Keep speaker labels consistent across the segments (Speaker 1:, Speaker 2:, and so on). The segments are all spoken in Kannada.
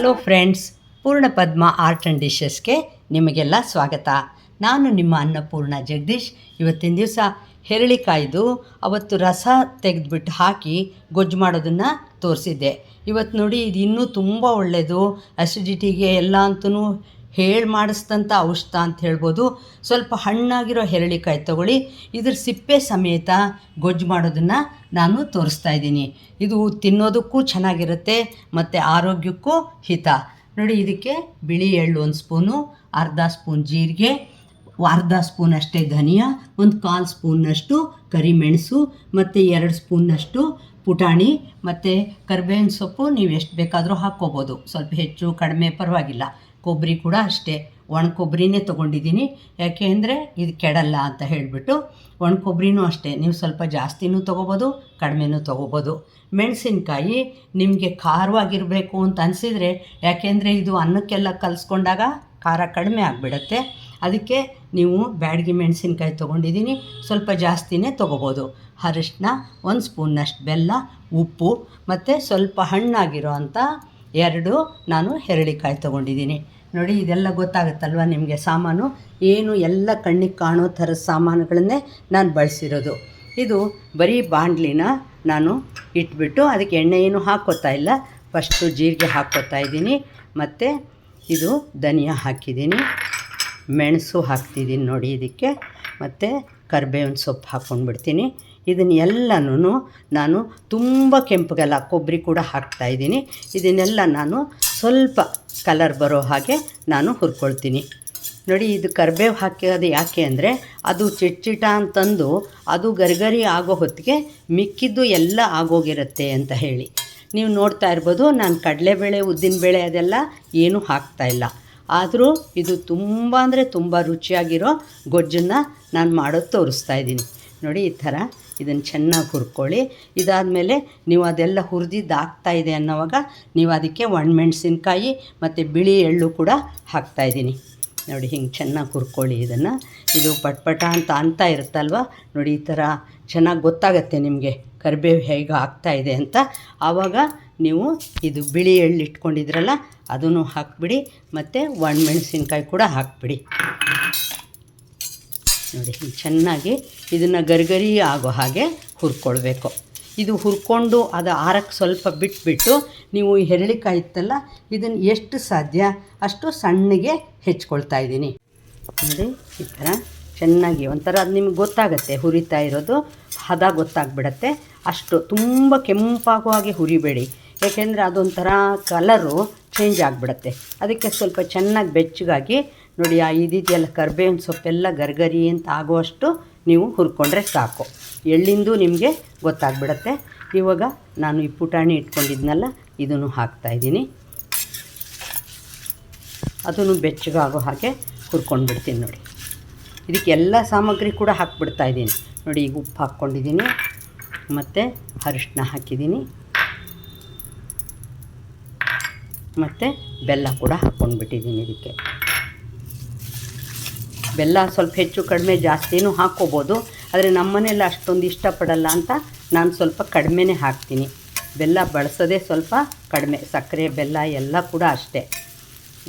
Speaker 1: ಹಲೋ ಫ್ರೆಂಡ್ಸ್, ಪೂರ್ಣಪದ್ಮ ಆರ್ಟ್ ಆ್ಯಂಡ್ ಡಿಶಸ್ಗೆ ನಿಮಗೆಲ್ಲ ಸ್ವಾಗತ. ನಾನು ನಿಮ್ಮ ಅನ್ನಪೂರ್ಣ ಜಗದೀಶ್. ಇವತ್ತಿನ ದಿವಸ ಹೆರಳಿಕಾಯ್ದು ಅವತ್ತು ರಸ ತೆಗೆದುಬಿಟ್ಟು ಹಾಕಿ ಗೊಜ್ಜು ಮಾಡೋದನ್ನು ತೋರಿಸಿದ್ದೆ. ಇವತ್ತು ನೋಡಿ, ಇದು ಇನ್ನೂ ತುಂಬ ಒಳ್ಳೆಯದು, ಅಸಿಡಿಟಿಗೆ ಎಲ್ಲ ಅಂತೂ ಮಾಡಿಸಿದಂಥ ಔಷಧ ಅಂತ ಹೇಳ್ಬೋದು. ಸ್ವಲ್ಪ ಹಣ್ಣಾಗಿರೋ ಹೆರಳಿಕಾಯಿ ತೊಗೊಳ್ಳಿ, ಇದ್ರ ಸಿಪ್ಪೆ ಸಮೇತ ಗೊಜ್ಜು ಮಾಡೋದನ್ನು ನಾನು ತೋರಿಸ್ತಾ ಇದ್ದೀನಿ. ಇದು ತಿನ್ನೋದಕ್ಕೂ ಚೆನ್ನಾಗಿರುತ್ತೆ ಮತ್ತು ಆರೋಗ್ಯಕ್ಕೂ ಹಿತ. ನೋಡಿ, ಇದಕ್ಕೆ ಬಿಳಿ ಎಳ್ಳು 1 ಸ್ಪೂನು, ಅರ್ಧ ಸ್ಪೂನ್ ಜೀರಿಗೆ, ಅರ್ಧ ಸ್ಪೂನಷ್ಟೇ ಧನಿಯಾ, 1/4 ಸ್ಪೂನ್ನಷ್ಟು ಕರಿಮೆಣಸು ಮತ್ತು 2 ಸ್ಪೂನ್ನಷ್ಟು ಪುಟಾಣಿ ಮತ್ತು ಕರಿಬೇವಿನ ಸೊಪ್ಪು ನೀವು ಎಷ್ಟು ಬೇಕಾದರೂ ಹಾಕ್ಕೋಬೋದು. ಸ್ವಲ್ಪ ಹೆಚ್ಚು ಕಡಿಮೆ ಪರವಾಗಿಲ್ಲ. ಕೊಬ್ಬರಿ ಕೂಡ ಅಷ್ಟೇ, ಒಣ ಕೊಬ್ಬರಿನೇ ತೊಗೊಂಡಿದ್ದೀನಿ. ಯಾಕೆ ಅಂದರೆ ಇದು ಕೆಡಲ್ಲ ಅಂತ ಹೇಳಿಬಿಟ್ಟು. ಒಣ ಕೊಬ್ಬರಿನೂ ಅಷ್ಟೇ, ನೀವು ಸ್ವಲ್ಪ ಜಾಸ್ತಿನೂ ತೊಗೋಬೋದು, ಕಡಿಮೆನೂ ತೊಗೋಬೋದು. ಮೆಣಸಿನ್ಕಾಯಿ ನಿಮಗೆ ಖಾರವಾಗಿರಬೇಕು ಅಂತ ಅನಿಸಿದರೆ, ಯಾಕೆಂದರೆ ಇದು ಅನ್ನಕ್ಕೆಲ್ಲ ಕಲಿಸ್ಕೊಂಡಾಗ ಖಾರ ಕಡಿಮೆ ಆಗಿಬಿಡುತ್ತೆ. ಅದಕ್ಕೆ ನೀವು ಬ್ಯಾಡಗಿ ಮೆಣಸಿನ್ಕಾಯಿ ತೊಗೊಂಡಿದ್ದೀನಿ, ಸ್ವಲ್ಪ ಜಾಸ್ತಿನೇ ತೊಗೋಬೋದು. ಅರಿಶಿನ, 1 ಸ್ಪೂನ್ನಷ್ಟು ಬೆಲ್ಲ, ಉಪ್ಪು ಮತ್ತು ಸ್ವಲ್ಪ ಹಣ್ಣಾಗಿರೋ ಅಂಥ 2 ನಾನು ಹೆರಳಿಕಾಯಿ ತೊಗೊಂಡಿದ್ದೀನಿ. ನೋಡಿ, ಇದೆಲ್ಲ ಗೊತ್ತಾಗುತ್ತಲ್ವ ನಿಮಗೆ. ಸಾಮಾನು ಏನು ಎಲ್ಲ ಕಣ್ಣಿಗೆ ಕಾಣೋ ಥರದ ಸಾಮಾನುಗಳನ್ನೇ ನಾನು ಬಳಸಿರೋದು. ಇದು ಬರೀ ಬಾಣಲಿನ ನಾನು ಇಟ್ಬಿಟ್ಟು ಅದಕ್ಕೆ ಎಣ್ಣೆ ಏನು ಹಾಕ್ಕೋತಾ ಇಲ್ಲ. ಫಸ್ಟು ಜೀರಿಗೆ ಹಾಕ್ಕೋತಾ ಇದ್ದೀನಿ, ಮತ್ತು ಇದು ಧನಿಯಾ ಹಾಕಿದ್ದೀನಿ, ಮೆಣಸು ಹಾಕ್ತಿದ್ದೀನಿ ನೋಡಿ ಇದಕ್ಕೆ, ಮತ್ತು ಕರಿಬೇವಿನ ಸೊಪ್ಪು ಹಾಕ್ಕೊಂಡ್ಬಿಡ್ತೀನಿ. ಇದನ್ನೆಲ್ಲನೂ ನಾನು ತುಂಬ ಕೆಂಪಗಲ್ಲ, ಕೊಬ್ಬರಿ ಕೂಡ ಹಾಕ್ತಾಯಿದ್ದೀನಿ. ಇದನ್ನೆಲ್ಲ ನಾನು ಸ್ವಲ್ಪ ಕಲರ್ ಬರೋ ಹಾಗೆ ನಾನು ಹುರ್ಕೊಳ್ತೀನಿ. ನೋಡಿ, ಇದು ಕರಿಬೇವು ಹಾಕೋದು ಯಾಕೆ ಅಂದರೆ ಅದು ಚಿಟ್ಚಿಟ ಅಂತಂದು ಅದು ಗರಿಗರಿ ಆಗೋ ಹೊತ್ತಿಗೆ ಮಿಕ್ಕಿದ್ದು ಎಲ್ಲ ಆಗೋಗಿರುತ್ತೆ ಅಂತ ಹೇಳಿ. ನೀವು ನೋಡ್ತಾ ಇರ್ಬೋದು, ನಾನು ಕಡಲೆಬೇಳೆ, ಉದ್ದಿನಬೇಳೆ ಅದೆಲ್ಲ ಏನೂ ಹಾಕ್ತಾಯಿಲ್ಲ. ಆದರೂ ಇದು ತುಂಬ ಅಂದರೆ ತುಂಬ ರುಚಿಯಾಗಿರೋ ಗೊಜ್ಜನ್ನು ನಾನು ಮಾಡೋದು ತೋರಿಸ್ತಾ ಇದ್ದೀನಿ. ನೋಡಿ, ಈ ಥರ ಇದನ್ನು ಚೆನ್ನಾಗಿ ಹುರ್ಕೊಳ್ಳಿ. ಇದಾದಮೇಲೆ ನೀವು ಅದೆಲ್ಲ ಹುರಿದಿದ್ದು ಆಗ್ತಾಯಿದೆ ಅನ್ನೋವಾಗ ನೀವು ಅದಕ್ಕೆ ಒಣಮೆಣಸಿನ್ಕಾಯಿ ಮತ್ತು ಬಿಳಿ ಎಳ್ಳು ಕೂಡ ಹಾಕ್ತಾಯಿದ್ದೀನಿ. ನೋಡಿ, ಹಿಂಗೆ ಚೆನ್ನಾಗಿ ಹುರ್ಕೊಳ್ಳಿ ಇದನ್ನು. ಇದು ಪಟ್ಪಟ ಅಂತ ಇರುತ್ತಲ್ವ. ನೋಡಿ, ಈ ಥರ ಚೆನ್ನಾಗಿ ಗೊತ್ತಾಗತ್ತೆ ನಿಮಗೆ ಕರಿಬೇವು ಹೇಗೆ ಆಗ್ತಾಯಿದೆ ಅಂತ. ಆವಾಗ ನೀವು ಇದು ಬಿಳಿ ಎಳ್ಳು ಇಟ್ಕೊಂಡಿದ್ರಲ್ಲ ಅದನ್ನು ಹಾಕಿಬಿಡಿ, ಮತ್ತು ಒಣಮೆಣಸಿನ್ಕಾಯಿ ಕೂಡ ಹಾಕಿಬಿಡಿ. ನೋಡಿ, ಚೆನ್ನಾಗಿ ಇದನ್ನು ಗರಿಗರಿ ಆಗೋ ಹಾಗೆ ಹುರ್ಕೊಳ್ಬೇಕು. ಇದು ಹುರ್ಕೊಂಡು ಅದು ಆರಕ್ಕೆ ಸ್ವಲ್ಪ ಬಿಟ್ಬಿಟ್ಟು ನೀವು ಈ ಹೆರಳಿಕಾಯಿ ಇತ್ತಲ್ಲ, ಇದನ್ನು ಎಷ್ಟು ಸಾಧ್ಯ ಅಷ್ಟು ಸಣ್ಣಗೆ ಹೆಚ್ಕೊಳ್ತಾ ಇದ್ದೀನಿ. ನೋಡಿ, ಈ ಥರ ಚೆನ್ನಾಗಿ ಒಂಥರ ಅದು ನಿಮ್ಗೆ ಗೊತ್ತಾಗುತ್ತೆ, ಹುರಿತಾ ಇರೋದು ಹದ ಗೊತ್ತಾಗ್ಬಿಡತ್ತೆ. ಅಷ್ಟು ತುಂಬ ಕೆಂಪಾಗೋ ಹಾಗೆ ಹುರಿಬೇಡಿ, ಏಕೆಂದರೆ ಅದೊಂಥರ ಕಲರು ಚೇಂಜ್ ಆಗಿಬಿಡತ್ತೆ. ಅದಕ್ಕೆ ಸ್ವಲ್ಪ ಚೆನ್ನಾಗಿ ಬೆಚ್ಚಗಾಗಿ ನೋಡಿ, ಇದಿದೆಯಲ್ಲ ಕರಿಬೇವಿನ ಸೊಪ್ಪೆಲ್ಲ ಗರ್ಗರಿ ಅಂತ ಆಗುವಷ್ಟು ನೀವು ಹುರ್ಕೊಂಡ್ರೆ ಸಾಕು. ಎಳ್ಳಿಂದು ನಿಮಗೆ ಗೊತ್ತಾಗ್ಬಿಡತ್ತೆ. ಇವಾಗ ನಾನು ಈ ಪುಟಾಣಿ ಇಟ್ಕೊಂಡಿದ್ನಲ್ಲ ಇದನ್ನು ಹಾಕ್ತಾಯಿದ್ದೀನಿ. ಅದನ್ನು ಬೆಚ್ಚಗಾಗೋ ಹಾಗೆ ಹುರ್ಕೊಂಡ್ಬಿಡ್ತೀನಿ. ನೋಡಿ, ಇದಕ್ಕೆ ಎಲ್ಲ ಸಾಮಗ್ರಿ ಕೂಡ ಹಾಕ್ಬಿಡ್ತಾಯಿದ್ದೀನಿ. ನೋಡಿ, ಈಗ ಉಪ್ಪು ಹಾಕ್ಕೊಂಡಿದ್ದೀನಿ, ಮತ್ತು ಅರಿಶಿನ ಹಾಕಿದ್ದೀನಿ, ಮತ್ತು ಬೆಲ್ಲ ಕೂಡ ಹಾಕ್ಕೊಂಡ್ಬಿಟ್ಟಿದ್ದೀನಿ. ಇದಕ್ಕೆ ಬೆಲ್ಲ ಸ್ವಲ್ಪ ಹೆಚ್ಚು ಕಡಿಮೆ ಜಾಸ್ತಿನೂ ಹಾಕ್ಕೋಬೋದು, ಆದರೆ ನಮ್ಮ ಮನೆಯಲ್ಲಿ ಅಷ್ಟೊಂದು ಇಷ್ಟಪಡಲ್ಲ ಅಂತ ನಾನು ಸ್ವಲ್ಪ ಕಡಿಮೆನೇ ಹಾಕ್ತೀನಿ. ಬೆಲ್ಲ ಬಳಸೋದೇ ಸ್ವಲ್ಪ ಕಡಿಮೆ, ಸಕ್ಕರೆ ಬೆಲ್ಲ ಎಲ್ಲ ಕೂಡ ಅಷ್ಟೇ.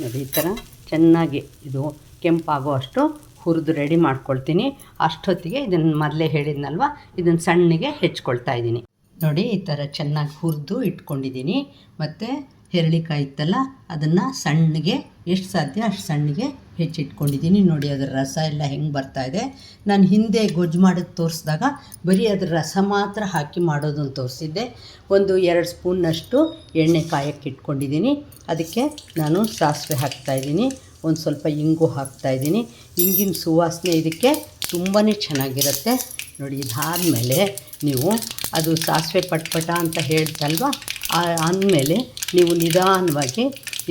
Speaker 1: ನೋಡಿ, ಈ ಥರ ಚೆನ್ನಾಗಿ ಇದು ಕೆಂಪಾಗೋ ಅಷ್ಟು ಹುರಿದು ರೆಡಿ ಮಾಡ್ಕೊಳ್ತೀನಿ. ಅಷ್ಟೊತ್ತಿಗೆ ಇದನ್ನು ಮೊದಲೇ ಹೇಳಿದ್ನಲ್ವ, ಇದನ್ನು ಸಣ್ಣಗೆ ಹೆಚ್ಕೊಳ್ತಾ ಇದ್ದೀನಿ. ನೋಡಿ, ಈ ಥರ ಚೆನ್ನಾಗಿ ಹುರಿದು ಇಟ್ಕೊಂಡಿದ್ದೀನಿ. ಮತ್ತು ಹೆರಳಿಕಾಯಿ ಇತ್ತಲ್ಲ ಅದನ್ನು ಸಣ್ಣಗೆ ಎಷ್ಟು ಸಾಧ್ಯ ಅಷ್ಟು ಸಣ್ಣಗೆ ಹೆಚ್ಚಿಟ್ಕೊಂಡಿದ್ದೀನಿ. ನೋಡಿ, ಅದರ ರಸ ಎಲ್ಲ ಹೆಂಗೆ ಬರ್ತಾಯಿದೆ. ನಾನು ಹಿಂದೆ ಗೊಜ್ಜು ಮಾಡೋದು ತೋರಿಸಿದಾಗ ಬರೀ ಅದರ ರಸ ಮಾತ್ರ ಹಾಕಿ ಮಾಡೋದನ್ನು ತೋರಿಸಿದ್ದೆ. 1-2 ಸ್ಪೂನ್ನಷ್ಟು ಎಣ್ಣೆ ಕಾಯಕ್ಕೆ ಇಟ್ಕೊಂಡಿದ್ದೀನಿ. ಅದಕ್ಕೆ ನಾನು ಸಾಸಿವೆ ಹಾಕ್ತಾಯಿದ್ದೀನಿ, ಒಂದು ಸ್ವಲ್ಪ ಇಂಗು ಹಾಕ್ತಾಯಿದ್ದೀನಿ. ಇಂಗಿನ ಸುವಾಸನೆ ಇದಕ್ಕೆ ತುಂಬಾ ಚೆನ್ನಾಗಿರುತ್ತೆ. ನೋಡಿ, ಇದಾದಮೇಲೆ ನೀವು ಅದು ಸಾಸಿವೆ ಪಟ್ಪಟ ಅಂತ ಹೇಳ್ತಲ್ವ, ಅಂದಮೇಲೆ ನೀವು ನಿಧಾನವಾಗಿ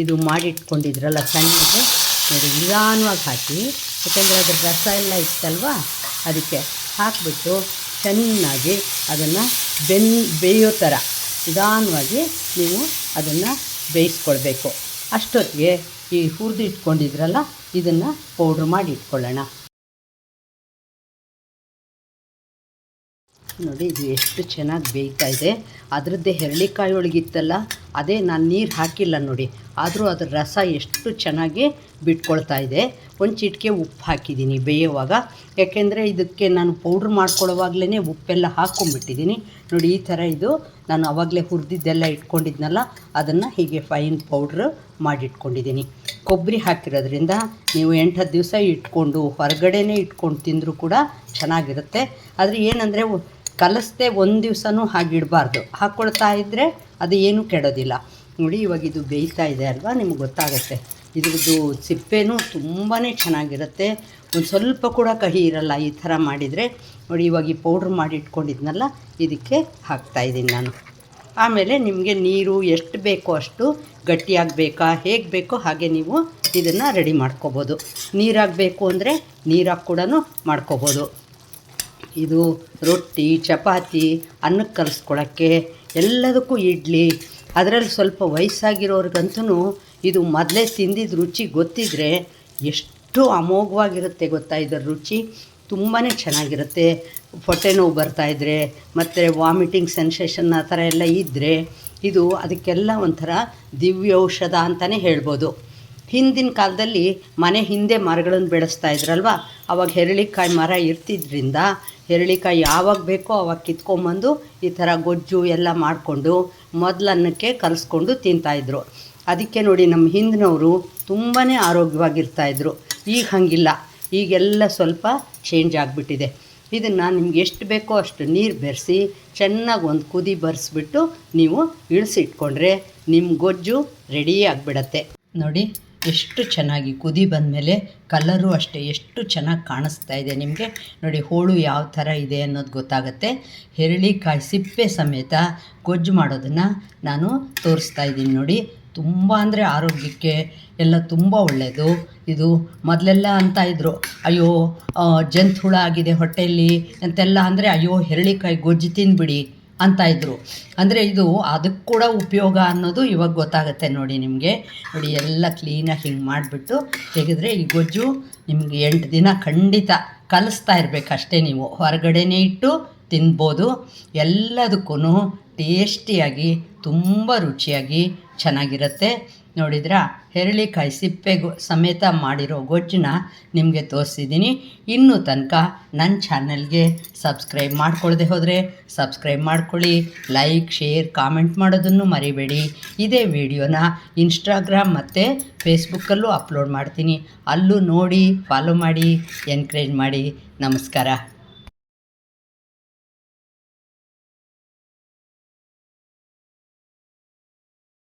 Speaker 1: ಇದು ಮಾಡಿಟ್ಕೊಂಡಿದ್ರಲ್ಲ ಸಣ್ಣಗೆ, ನೋಡಿ ನಿಧಾನವಾಗಿ ಹಾಕಿ, ಯಾಕೆಂದರೆ ಅದ್ರ ರಸ ಎಲ್ಲ ಇತ್ತಲ್ವ ಅದಕ್ಕೆ ಹಾಕಿಬಿಟ್ಟು ಚೆನ್ನಾಗಿ ಅದನ್ನು ಬೇಯೋ ಥರ ನಿಧಾನವಾಗಿ ನೀವು ಅದನ್ನು ಬೇಯಿಸ್ಕೊಳ್ಬೇಕು. ಅಷ್ಟೊತ್ತಿಗೆ ಈ ಹುರಿದು ಇಟ್ಕೊಂಡಿದ್ರಲ್ಲ ಇದನ್ನು ಪೌಡ್ರ್ ಮಾಡಿ ಇಟ್ಕೊಳ್ಳೋಣ. ನೋಡಿ, ಇದು ಎಷ್ಟು ಚೆನ್ನಾಗಿ ಬೇಯ್ತಾ ಇದೆ. ಅದರದ್ದೇ ಹೆರಳಿಕಾಯಿ ಒಳಗಿತ್ತಲ್ಲ, ಅದೇ ನಾನು ನೀರು ಹಾಕಿಲ್ಲ ನೋಡಿ, ಆದರೂ ಅದರ ರಸ ಎಷ್ಟು ಚೆನ್ನಾಗಿ ಬಿಟ್ಕೊಳ್ತಾ ಇದೆ. ಒಂದು ಚಿಟಿಕೆ ಉಪ್ಪು ಹಾಕಿದ್ದೀನಿ ಬೇಯುವಾಗ, ಯಾಕೆಂದರೆ ಇದಕ್ಕೆ ನಾನು ಪೌಡ್ರ್ ಮಾಡ್ಕೊಳ್ಳೋವಾಗಲೇ ಉಪ್ಪೆಲ್ಲ ಹಾಕ್ಕೊಂಬಿಟ್ಟಿದ್ದೀನಿ. ನೋಡಿ ಈ ಥರ ಇದು ನಾನು ಆವಾಗಲೇ ಹುರಿದಿದ್ದೆಲ್ಲ ಇಟ್ಕೊಂಡಿದ್ನಲ್ಲ ಅದನ್ನು ಹೀಗೆ ಫೈನ್ ಪೌಡ್ರ್ ಮಾಡಿಟ್ಕೊಂಡಿದ್ದೀನಿ. ಕೊಬ್ಬರಿ ಹಾಕಿರೋದ್ರಿಂದ ನೀವು 8-10 ದಿವಸ ಇಟ್ಕೊಂಡು ಹೊರಗಡೆನೇ ಇಟ್ಕೊಂಡು ತಿಂದರೂ ಕೂಡ ಚೆನ್ನಾಗಿರುತ್ತೆ. ಆದರೆ ಏನಂದರೆ ಕಲಿಸ್ದೆ ಒಂದು ದಿವಸನೂ ಹಾಗಿಡಬಾರ್ದು, ಹಾಕ್ಕೊಳ್ತಾ ಇದ್ದರೆ ಅದು ಏನೂ ಕೆಡೋದಿಲ್ಲ. ನೋಡಿ ಇವಾಗ ಇದು ಬೇಯ್ತಾ ಇದೆ ಅಲ್ವಾ, ನಿಮ್ಗೆ ಗೊತ್ತಾಗುತ್ತೆ. ಇದ್ರದ್ದು ಸಿಪ್ಪೆನೂ ತುಂಬಾ ಚೆನ್ನಾಗಿರುತ್ತೆ, ಒಂದು ಸ್ವಲ್ಪ ಕೂಡ ಕಹಿ ಇರಲ್ಲ ಈ ಥರ ಮಾಡಿದರೆ. ನೋಡಿ ಇವಾಗ ಈ ಪೌಡ್ರ್ ಮಾಡಿ ಇಟ್ಕೊಂಡಿದ್ನಲ್ಲ ಇದಕ್ಕೆ ಹಾಕ್ತಾಯಿದ್ದೀನಿ ನಾನು. ಆಮೇಲೆ ನಿಮಗೆ ನೀರು ಎಷ್ಟು ಬೇಕೋ ಅಷ್ಟು ಗಟ್ಟಿಯಾಗಬೇಕಾ ಹೇಗೆ ಬೇಕೋ ಹಾಗೆ ನೀವು ಇದನ್ನು ರೆಡಿ ಮಾಡ್ಕೋಬೋದು. ನೀರಾಗಬೇಕು ಅಂದರೆ ನೀರಾಗಿ ಕೂಡ ಮಾಡ್ಕೋಬೋದು. ಇದು ರೊಟ್ಟಿ, ಚಪಾತಿ, ಅನ್ನಕ್ಕೆ ಕಲಿಸ್ಕೊಳ್ಳೋಕ್ಕೆ ಎಲ್ಲದಕ್ಕೂ, ಇಡ್ಲಿ, ಅದರಲ್ಲಿ ಸ್ವಲ್ಪ ವಯಸ್ಸಾಗಿರೋರ್ಗಂತೂ ಇದು ಮೊದಲೇ ತಿಂದಿದ್ದು ರುಚಿ ಗೊತ್ತಿದ್ದರೆ ಎಷ್ಟು ಅಮೋಘವಾಗಿರುತ್ತೆ ಗೊತ್ತಾ. ಇದರ ರುಚಿ ತುಂಬಾ ಚೆನ್ನಾಗಿರುತ್ತೆ. ಹೊಟ್ಟೆ ನೋವು ಬರ್ತಾಯಿದ್ರೆ ಮತ್ತು ವಾಮಿಟಿಂಗ್ ಸೆನ್ಸೇಷನ್ ಆ ಥರ ಎಲ್ಲ ಇದ್ದರೆ ಇದು ಅದಕ್ಕೆಲ್ಲ ಒಂಥರ ದಿವ್ಯ ಔಷಧ ಅಂತಲೇ ಹೇಳ್ಬೋದು. ಹಿಂದಿನ ಕಾಲದಲ್ಲಿ ಮನೆ ಹಿಂದೆ ಮರಗಳನ್ನು ಬೆಳೆಸ್ತಾ ಇದ್ರಲ್ವ, ಆವಾಗ ಹೆರಳಿಕಾಯಿ ಮರ ಇರ್ತಿದ್ರಿಂದ ಹೆರಳಿಕಾಯಿ ಯಾವಾಗ ಬೇಕೋ ಆವಾಗ ಕಿತ್ಕೊಂಬಂದು ಈ ಥರ ಗೊಜ್ಜು ಎಲ್ಲ ಮಾಡಿಕೊಂಡು ಮೊದಲನ್ನಕ್ಕೆ ಕಲಿಸ್ಕೊಂಡು ತಿಂತಾಯಿದ್ರು. ಅದಕ್ಕೆ ನೋಡಿ ನಮ್ಮ ಹಿಂದಿನವರು ತುಂಬಾ ಆರೋಗ್ಯವಾಗಿರ್ತಾಯಿದ್ರು. ಈಗ ಹಾಗಿಲ್ಲ, ಈಗೆಲ್ಲ ಸ್ವಲ್ಪ ಚೇಂಜ್ ಆಗಿಬಿಟ್ಟಿದೆ. ಇದನ್ನು ನಿಮ್ಗೆ ಎಷ್ಟು ಬೇಕೋ ಅಷ್ಟು ನೀರು ಬೆರೆಸಿ ಚೆನ್ನಾಗಿ ಒಂದು ಕುದಿ ಬರೆಸ್ಬಿಟ್ಟು ನೀವು ಇಳಿಸಿಟ್ಕೊಂಡ್ರೆ ನಿಮ್ಮ ಗೊಜ್ಜು ರೆಡಿ ಆಗಿಬಿಡತ್ತೆ. ನೋಡಿ ಎಷ್ಟು ಚೆನ್ನಾಗಿ ಕುದಿ ಬಂದಮೇಲೆ ಕಲರು ಅಷ್ಟೇ ಎಷ್ಟು ಚೆನ್ನಾಗಿ ಕಾಣಿಸ್ತಾ ಇದೆ ನಿಮಗೆ. ನೋಡಿ ಹೋಳು ಯಾವ ಥರ ಇದೆ ಅನ್ನೋದು ಗೊತ್ತಾಗುತ್ತೆ. ಹೆರಳಿಕಾಯಿ ಸಿಪ್ಪೆ ಸಮೇತ ಗೊಜ್ಜು ಮಾಡೋದನ್ನು ನಾನು ತೋರಿಸ್ತಾ ಇದ್ದೀನಿ ನೋಡಿ. ತುಂಬ ಅಂದರೆ ಆರೋಗ್ಯಕ್ಕೆ ಎಲ್ಲ ತುಂಬ ಒಳ್ಳೆಯದು ಇದು. ಮೊದಲೆಲ್ಲ ಅಂತ ಇದ್ದರು, ಅಯ್ಯೋ ಜಂತು ಹುಳ ಆಗಿದೆ ಹೊಟ್ಟೆಯಲ್ಲಿ ಅಂತೆಲ್ಲ ಅಂದರೆ ಅಯ್ಯೋ ಹೆರಳಿಕಾಯಿ ಗೊಜ್ಜು ತಿಂದುಬಿಡಿ ಅಂತ ಇದ್ದರು. ಅಂದರೆ ಇದು ಅದಕ್ಕೆ ಕೂಡ ಉಪಯೋಗ ಅನ್ನೋದು ಇವಾಗ ಗೊತ್ತಾಗುತ್ತೆ ನೋಡಿ ನಿಮಗೆ. ನೋಡಿ ಎಲ್ಲ ಕ್ಲೀನಾಗಿ ಹಿಂಗೆ ಮಾಡಿಬಿಟ್ಟು ತೆಗೆದ್ರೆ ಈ ಗೊಜ್ಜು ನಿಮಗೆ 8 ದಿನ ಖಂಡಿತ ಕಲಿಸ್ತಾ ಇರಬೇಕಷ್ಟೇ. ನೀವು ಹೊರಗಡೆನೇ ಇಟ್ಟು ತಿನ್ಬೋದು. ಎಲ್ಲದಕ್ಕೂ ಟೇಸ್ಟಿಯಾಗಿ ತುಂಬ ರುಚಿಯಾಗಿ ಚೆನ್ನಾಗಿರುತ್ತೆ. ನೋಡಿದ್ರಾ, ಹೆರಳಿಕಾಯಿ ಸಿಪ್ಪೆ ಸಮೇತ ಮಾಡಿರೋ ಗೊಜ್ಜನ್ನ ನಿಮಗೆ ತೋರಿಸಿದ್ದೀನಿ. ಇನ್ನೂ ತನಕ ನನ್ನ ಚಾನಲ್ಗೆ ಸಬ್ಸ್ಕ್ರೈಬ್ ಮಾಡ್ಕೊಳ್ಳದೆ ಹೋದರೆ ಸಬ್ಸ್ಕ್ರೈಬ್ ಮಾಡ್ಕೊಳ್ಳಿ. ಲೈಕ್, ಶೇರ್, ಕಾಮೆಂಟ್ ಮಾಡೋದನ್ನು ಮರಿಬೇಡಿ. ಇದೇ ವಿಡಿಯೋನ ಇನ್ಸ್ಟಾಗ್ರಾಮ್ ಮತ್ತು ಫೇಸ್ಬುಕ್ಕಲ್ಲೂ ಅಪ್ಲೋಡ್ ಮಾಡ್ತೀನಿ, ಅಲ್ಲೂ ನೋಡಿ ಫಾಲೋ ಮಾಡಿ, ಎನ್ಕರೇಜ್ ಮಾಡಿ. ನಮಸ್ಕಾರ.